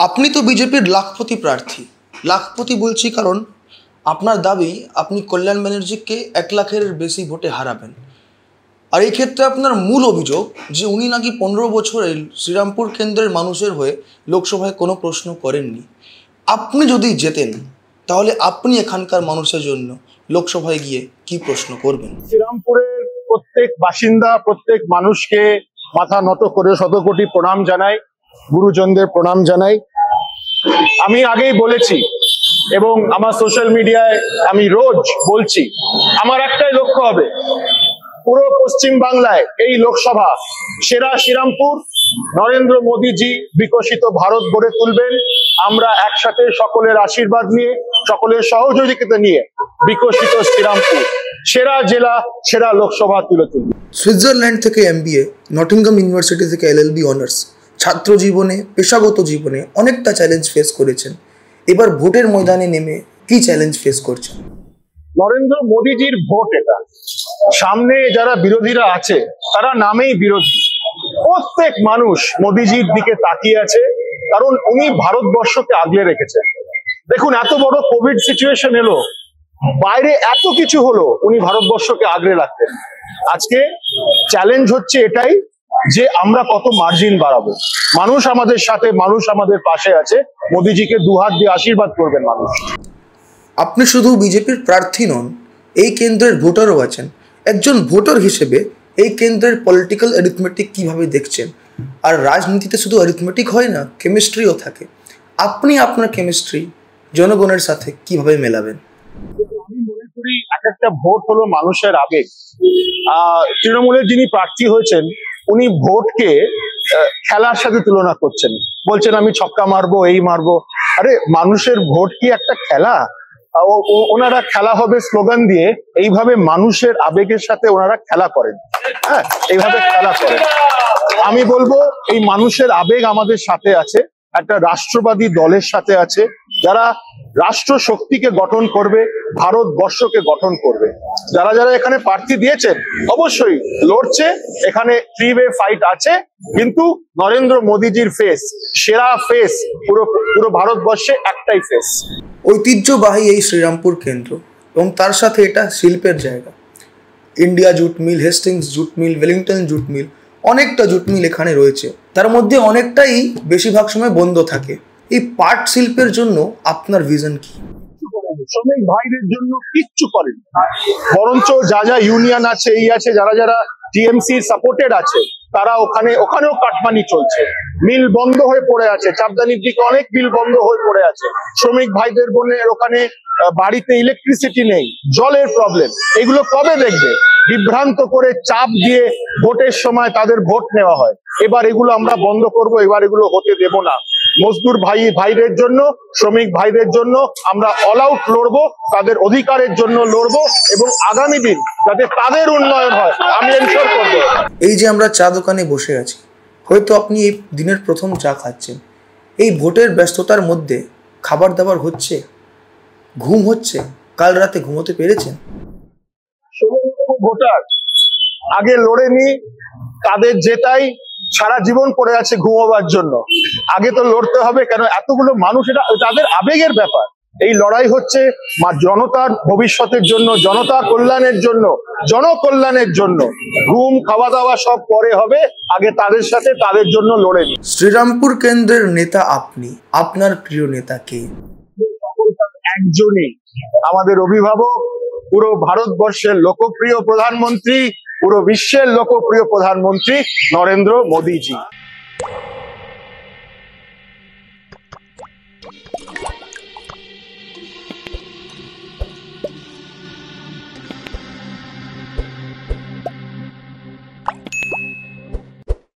আপনি তো বিজেপির লাখপতি প্রার্থী। লাখপতি বলছি কারণ আপনার দাবি আপনি কল্যাণ ব্যানার্জিকে 1 লাখের বেশি ভোটে হারাবেন। আর এই ক্ষেত্রে আপনার মূল অভিযোগ যে উনি নাকি 15 বছরে শ্রীরামপুর কেন্দ্রের মানুষের হয়ে লোকসভায় কোনো প্রশ্ন করেননি। আপনি যদি জেতেন তাহলে আপনি এখানকার মানুষের জন্য লোকসভায় গিয়ে কি প্রশ্ন করবেন? শ্রীরামপুরের প্রত্যেক বাসিন্দা, প্রত্যেক মানুষকে মাথা নত করে শতকোটি প্রণাম জানাই, গুরুজনদের প্রণাম জানাই। আমি আগেই বলেছি এবং আমার সোশ্যাল মিডিয়ায় আমি রোজ বলছি, আমার একটাই লক্ষ্য হবে, পুরো পশ্চিম বাংলায় এই লোকসভা সেরা শ্রীরামপুর, নরেন্দ্র মোদীজি বিকশিত ভারত গড়ে তুলবেন। আমরা একসাথে সকলের আশীর্বাদ নিয়ে, সকলের সহযোগিতা নিয়ে বিকশিত শ্রীরামপুর সেরা জেলা, সেরা লোকসভা তুলে তুলব। সুইজারল্যান্ড থেকে MBA, নটিংহাম ইউনিভার্সিটি থেকে LLB অনার্স, ছাত্র জীবনে, পেশাগত জীবনে অনেকটা চ্যালেঞ্জ ফেস করেছেন। এবার ভোটের ময়দানে নেমে কি চ্যালেঞ্জ ফেস করছেন? নরেন্দ্র মোদীজির ভোট এটা। সামনে যারা বিরোধীরা আছে তারা নামেই বিরোধী। প্রত্যেক মানুষ মোদীজির দিকে তাকিয়ে আছে, কারণ উনি ভারতবর্ষকে আগলে রেখেছেন। দেখুন, এত বড় কোভিড সিচুয়েশন এলো, বাইরে এত কিছু হলো, উনি ভারতবর্ষকে আগলে রাখতেন। আজকে চ্যালেঞ্জ হচ্ছে এটাই যে আমরা কত মার্জিন বাড়াবো। মানুষ আমাদের সাথে, মানুষ আমাদের পাশে আছে। মোদীজিকে দুহাত দিয়ে আশীর্বাদ করবেন মানুষ। আপনি শুধু বিজেপির প্রার্থী নন, এই কেন্দ্রের ভোটারও আছেন। একজন ভোটার হিসেবে এই কেন্দ্রের পলিটিক্যাল অ্যারিথমেটিক কিভাবে দেখছেন? আর রাজনীতিতে শুধু অ্যারিথমেটিক হয় না, কেমিস্ট্রিও থাকে। আপনি আপনার কেমিস্ট্রি জনগণের সাথে কিভাবে মেলাবেন? আমি মনে করি এক একটা ভোট হলো মানুষের আবেগ। তৃণমূলের যিনি প্রার্থী হয়েছেন উনি ভোটকে খেলার সাথে তুলনা করছেন, বলছেন আমি ছক্কা মারবো, এই মারবো। আরে, মানুষের ভোট কি একটা খেলা? ওনারা খেলা হবে স্লোগান দিয়ে, এইভাবে মানুষের আবেগের সাথে ওনারা খেলা করেন। হ্যাঁ, এইভাবে খেলা করেন। আমি বলবো এই মানুষের আবেগ আমাদের সাথে আছে, একটা রাষ্ট্রবাদী দলের সাথে আছে, যারা রাষ্ট্র শক্তিকে গঠন করবে, ভারতবর্ষকে গঠন করবে। যারা যারা এখানে প্রার্থী দিয়েছেন অবশ্যই লড়ছে, এখানে 3-way ফাইট আছে, কিন্তু নরেন্দ্র মোদীজির ফেস, সেরা ফেস পুরো ভারতবর্ষে একটাই ফেস। ঐতিহ্যবাহী এই শ্রীরামপুর কেন্দ্র এবং তার সাথে এটা শিল্পের জায়গা। India jute mill, Hastings jute mill, Wellington jute mill, অনেকটা জুট মিল এখানে রয়েছে। তার মধ্যে অনেকটাই বেশিরভাগ সময় বন্ধ থাকে। এই পাট শিল্পের জন্য আপনার ভিশন কি? শ্রমিক ভাইদের জন্য কিচ্ছু করেন, বরঞ্চ যা যা ইউনিয়ন আছে, এই আছে, যারা যারা TMC সাপোর্টেড আছে, তারা ওখানেও কাটমানি চলছে। মিল বন্ধ হয়ে পড়ে আছে, চাপদানির দিকে অনেক মিল বন্ধ হয়ে পড়ে আছে। শ্রমিক ভাইদের বোনের ওখানে বাড়িতে ইলেকট্রিসিটি নেই, জলের প্রবলেম। এগুলো কবে দেখবে? বিভ্রান্ত করে চাপ দিয়ে ভোটের সময় তাদের ভোট নেওয়া হয়। এবার এগুলো আমরা বন্ধ করব, এবার এগুলো হতে দেব না। মজদুর ভাইদের জন্য, শ্রমিক ভাইদের জন্য আমরা অল আউট লড়বো, তাদের অধিকারের জন্য লড়বো, এবং আগামী দিন যাতে তাদের উন্নয়ন হয় আমি এনশিওর করবো। এই যে আমরা চা দোকানে বসে আছি, হয়তো আপনি এই দিনের প্রথম চা খাচ্ছেন। এই ভোটের ব্যস্ততার মধ্যে খাবার দাবার হচ্ছে, ঘুম হচ্ছে, কাল রাতে ঘুমোতে পেরেছেন? 16 লক্ষ ভোটার আগে লড়েনি, তাদের জেতাই সারা জীবন পড়ে আছে ঘুমোবার জন্য। আগে তো লড়তে হবে, কেন এতগুলো মানুষ, এটা তাদের আবেগের ব্যাপার। এই লড়াই হচ্ছে জনতার ভবিষ্যতের জন্য, জনতা কল্যাণের জন্য, জনকল্যাণের জন্য। ঘুম, খাওয়া দাওয়া সব পরে হবে, আগে তাদের সাথে, তাদের জন্য লড়ে নি। শ্রীরামপুর কেন্দ্রের নেতা আপনি, আপনার প্রিয় নেতা কে? একজনই, আমাদের অভিভাবক, পুরো ভারতবর্ষের লোকপ্রিয় প্রধানমন্ত্রী, পুরো বিশ্বের লোকপ্রিয় প্রধানমন্ত্রী নরেন্দ্র মোদীজি।